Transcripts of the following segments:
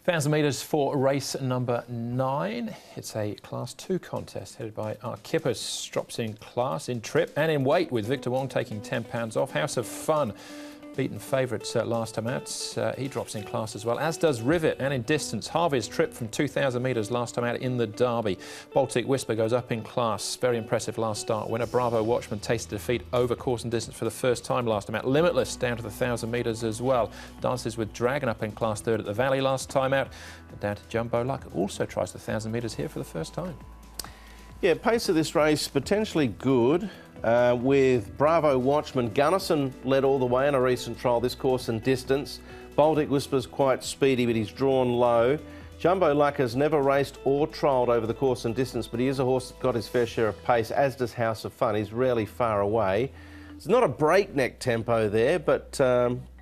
1,000 metres for race number 9. It's a Class 2 contest headed by Archippus. Drops in class, in trip and in weight, with Victor Wong taking £10 off. House of Fun, beaten favourites last time out. He drops in class as well, as does Rivet, and in distance. Harvey's trip from 2,000 metres last time out in the Derby. Baltic Whisper goes up in class. Very impressive last start winner. Bravo Watchman tasted defeat over course and distance for the first time last time out. Limitless down to the 1,000 metres as well. Dances with Dragon up in class 3rd at the Valley last time out. And down to Jumbo Luck, also tries the 1,000 metres here for the first time. Yeah, pace of this race potentially good. With Bravo Watchman, Gunnison led all the way in a recent trial this course and distance. Baltic Whisper's quite speedy, but he's drawn low. Jumbo Luck has never raced or trialled over the course and distance, but he is a horse that's got his fair share of pace, as does House of Fun. He's rarely far away. It's not a breakneck tempo there, but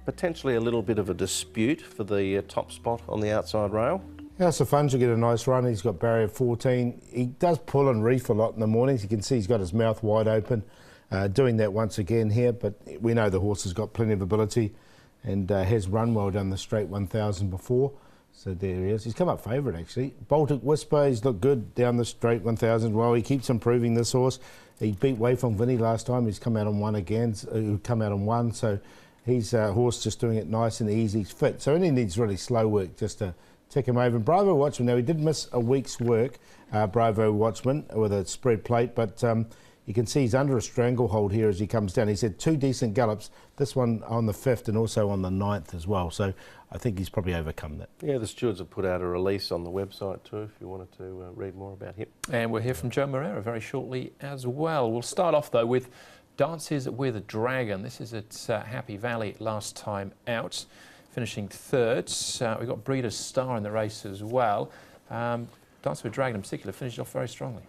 potentially a little bit of a dispute for the top spot on the outside rail. House of Fun should get a nice run. He's got barrier 14. He does pull and reef a lot in the mornings. You can see he's got his mouth wide open, doing that once again here, but we know the horse has got plenty of ability and has run well down the straight 1,000 before. So there he is. He's come up favourite, actually. Baltic Whisper, he's looked good down the straight 1,000. Well, he keeps improving, this horse. He beat Weifeng Vinny last time. He's come out on one again. So he's a horse just doing it nice and easy. He's fit. So only needs really slow work just to tick him over. And Bravo Watchman, now he did miss a week's work, Bravo Watchman, with a spread plate, but you can see he's under a stranglehold here as he comes down. He's had 2 decent gallops, this one on the 5th and also on the 9th as well, so I think he's probably overcome that. Yeah, the stewards have put out a release on the website too if you wanted to read more about him. And we'll hear from Joe Moreira very shortly as well. We'll start off though with Dances with Dragon. This is at Happy Valley last time out, finishing 3rd. We've got Breeder's Star in the race as well. Dances with Dragon in particular finished off very strongly.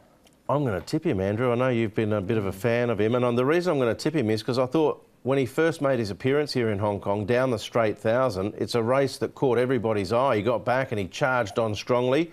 I'm going to tip him, Andrew. I know you've been a bit of a fan of him, and the reason I'm going to tip him is because I thought when he first made his appearance here in Hong Kong, down the straight 1,000, it's a race that caught everybody's eye. He got back and he charged on strongly.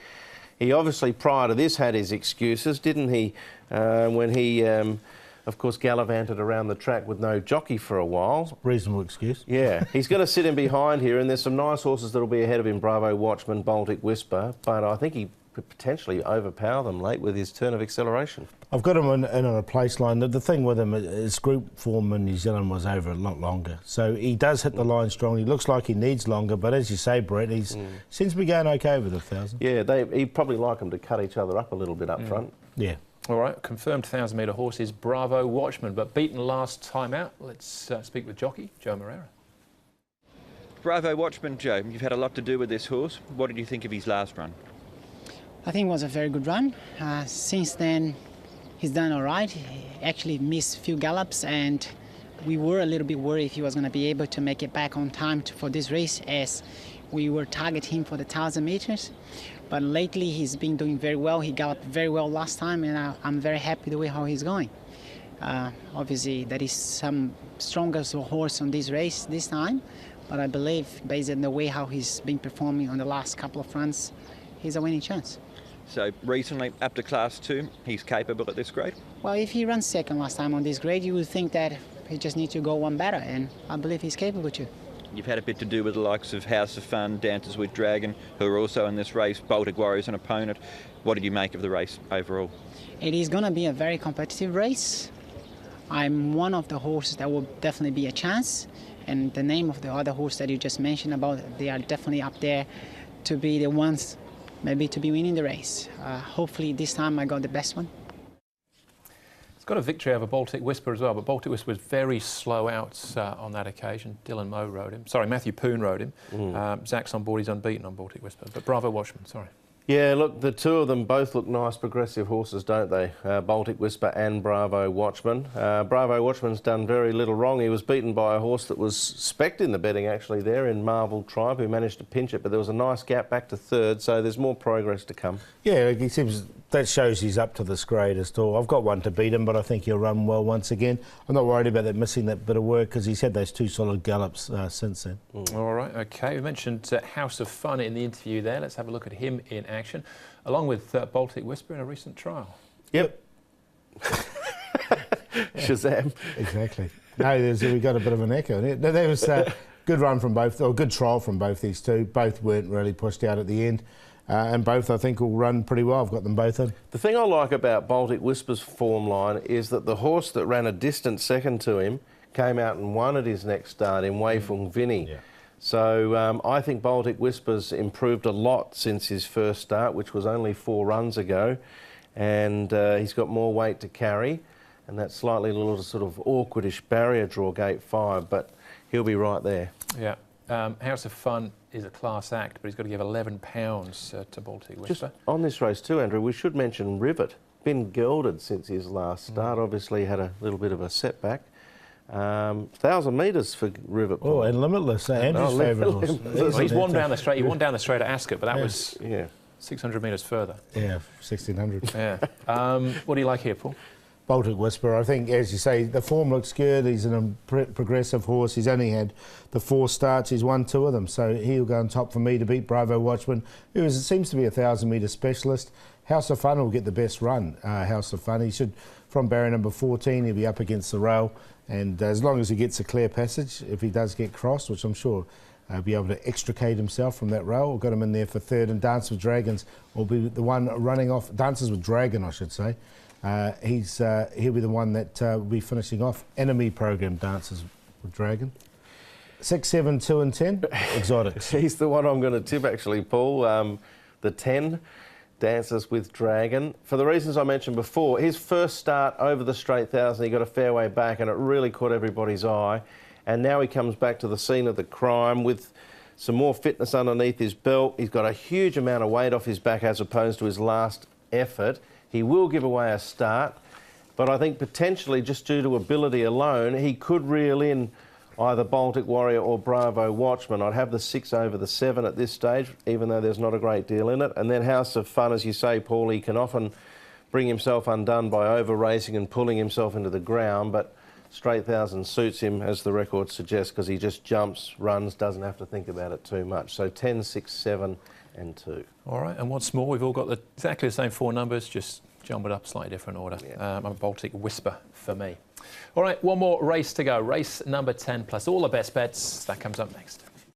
He obviously, prior to this, had his excuses, didn't he, when he, of course, gallivanted around the track with no jockey for a while. Reasonable excuse. Yeah, he's going to sit in behind here, and there's some nice horses that'll be ahead of him, Bravo Watchman, Baltic Whisper, but I think he could potentially overpower them late with his turn of acceleration. I've got him in on a place line. The thing with him is group form in New Zealand was over a lot longer. So he does hit the line strongly. He looks like he needs longer, but as you say, Brett, he seems to be going okay with the 1,000. Yeah, he'd probably like them to cut each other up a little bit up front. Yeah. All right, confirmed 1,000 metre horse is Bravo Watchman, but beaten last time out. Let's speak with jockey Joe Moreira. Bravo Watchman, Joe, you've had a lot to do with this horse. What did you think of his last run? I think it was a very good run. Since then, he's done all right. He actually missed a few gallops, and we were a little bit worried if he was going to be able to make it back on time for this race, as we were targeting him for the 1,000 metres. But lately, he's been doing very well. He galloped very well last time, and I'm very happy the way how he's going. Obviously, there is some stronger horse on this race this time, but I believe, based on the way how he's been performing on the last couple of runs, he's a winning chance. So recently, up to Class 2, he's capable at this grade? Well, if he runs second last time on this grade, you would think that he just needs to go one better, and I believe he's capable too. You've had a bit to do with the likes of House of Fun, Dances with Dragon, who are also in this race. Baltic Warrior's an opponent. What did you make of the race overall? It is going to be a very competitive race. I'm one of the horses that will definitely be a chance, and the name of the other horse that you just mentioned about, they are definitely up there to be the ones maybe to be winning the race. Hopefully this time I got the best one. It's got a victory over Baltic Whisper as well, but Baltic Whisper was very slow out on that occasion. Dylan Moe rode him. Sorry, Matthew Poon rode him. Zach's on board, he's unbeaten on Baltic Whisper. But Bravo Watchman, sorry. Yeah, look, the two of them both look nice, progressive horses, don't they? Baltic Whisper and Bravo Watchman. Bravo Watchman's done very little wrong. He was beaten by a horse that was specced in the betting, actually, there in Marvel Tribe, who managed to pinch it, but there was a nice gap back to 3rd, so there's more progress to come. Yeah, he seems, that shows he's up to this grade as well. I've got one to beat him, but I think he'll run well once again. I'm not worried about that missing that bit of work, because he's had those 2 solid gallops since then. All right, OK. We mentioned House of Fun in the interview there. Let's have a look at him in action, along with Baltic Whisper in a recent trial. Yep. Shazam. Exactly. No, we've got a bit of an echo. There was good run from both, or good trial from both these two. Both weren't really pushed out at the end. And both, I think, will run pretty well. I've got them both in. The thing I like about Baltic Whisper's form line is that the horse that ran a distant second to him came out and won at his next start in Wei Feng Vinny. Yeah. So I think Baltic Whisper's improved a lot since his first start, which was only 4 runs ago. And he's got more weight to carry. And that slightly little sort of awkwardish barrier draw, gate 5, but he'll be right there. Yeah. House of Fun is a class act, but he's got to give £11 to Baltic Whisper. Just on this race too, Andrew, we should mention Rivet. Been gelded since his last start. Obviously had a little bit of a setback. 1,000 metres for Rivet. Oh, and Limitless, Andrew's favourite horse. Well, he's won down the straight. He won down the straight at Ascot, but that was 600 metres further. Yeah, 1,600. Yeah. What do you like here, Paul? Baltic Whisper, I think, as you say, the form looks good. He's a progressive horse. He's only had the 4 starts. He's won 2 of them, so he'll go on top for me to beat Bravo Watchman, who seems to be a 1,000-metre specialist. House of Fun will get the best run. House of Fun, he should, from barrier number 14, he'll be up against the rail, and as long as he gets a clear passage, if he does get crossed, which I'm sure be able to extricate himself from that rail. We've got him in there for 3rd, and Dance with Dragons will be the one running off. Dances with Dragon, I should say. He'll be the one that will be finishing off. Enemy program, Dances with Dragon. 6, 7, 2 and 10, exotics. He's the one I'm going to tip, actually, Paul. The 10, Dances with Dragon. For the reasons I mentioned before, his first start over the straight 1,000, he got a fair way back and it really caught everybody's eye. And now he comes back to the scene of the crime with some more fitness underneath his belt. He's got a huge amount of weight off his back as opposed to his last effort. He will give away a start, but I think potentially just due to ability alone, he could reel in either Baltic Warrior or Bravo Watchman. I'd have the 6 over the 7 at this stage, even though there's not a great deal in it. And then House of Fun, as you say, Paul, he can often bring himself undone by over-racing and pulling himself into the ground, but straight 1,000 suits him, as the record suggests, because he just jumps, runs, doesn't have to think about it too much. So 10, 6, 7 and 2. All right, and what's more, we've all got exactly the same 4 numbers, just jumbled up, slightly different order. Yeah. I'm a Baltic Whisper for me. All right, one more race to go. Race number 10 plus all the best bets. That comes up next.